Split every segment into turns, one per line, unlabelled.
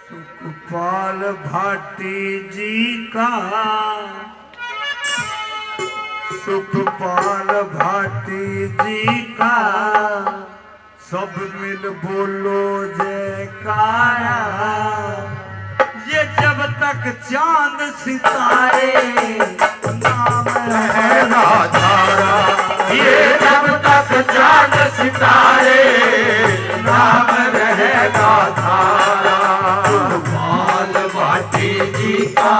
सुखपाल भाटी जी का, सुखपाल भाटी जी का, सब मिल बोलो जयकारा। ये जब तक चांद सितारे नाम रहेगा तारा, ये जब तक चांद सितारे नाम रहेगा तारा। सुखपाल भाटी जी का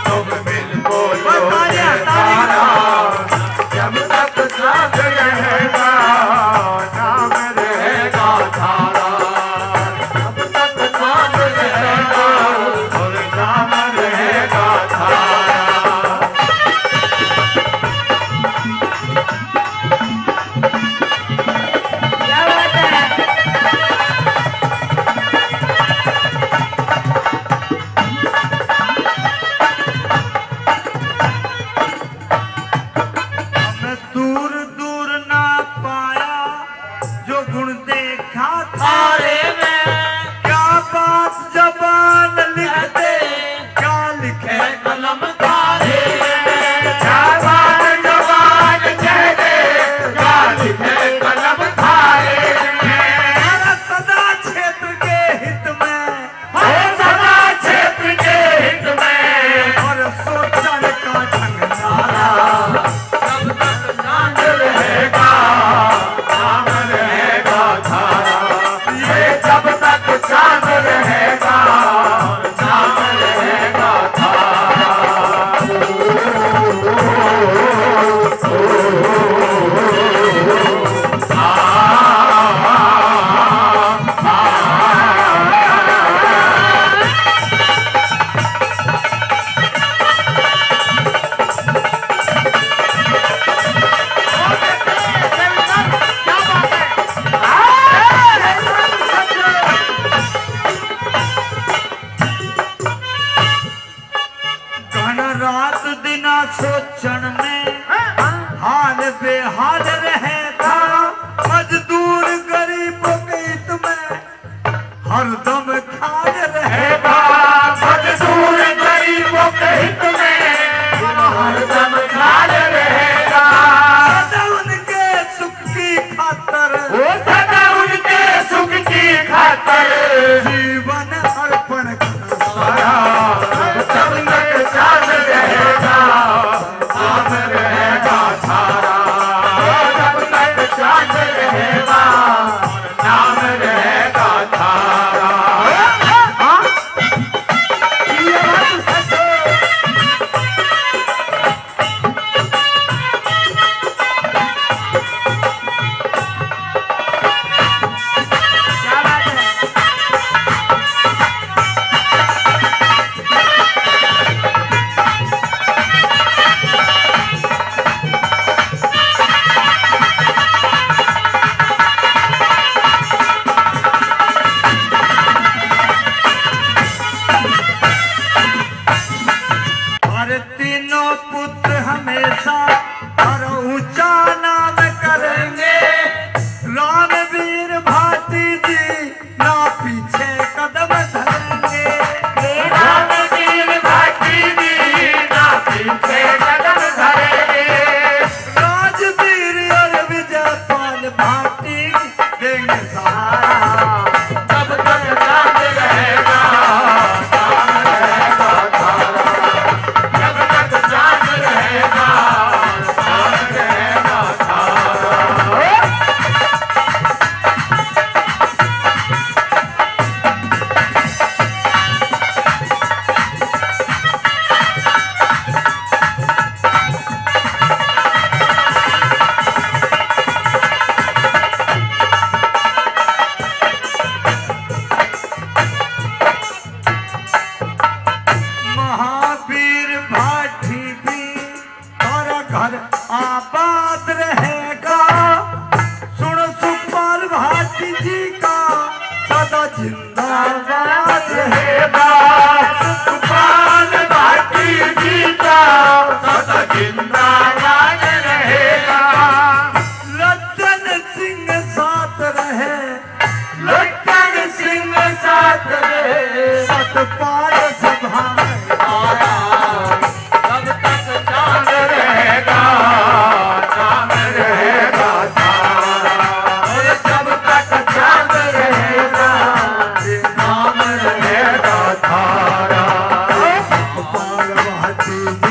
सब मिल बोलो जयकारा, जब तक चांद रहेगा नाम रहेगा तारा, जब तक चांद रहेगा और नाम रहेगा तारा। रात दिना सोचन में हाल बेहाल रहता, मजदूर गरीब के हित में हरदम खाल रहेगा, मजदूर गरीब के हित में हरदम खाल रहेगा। सदा उनके सुख की खातर, सदा उनके सुख की खातर जीवन अर्पण करना, जब तक चांद रहेगा नाम रहेगा तारा। पाल सभा में
आया, जब तक चांद रहेगा नाम रहेगा तारा। और जब तक चांद रहेगा नाम रहेगा तारा।
पार्वती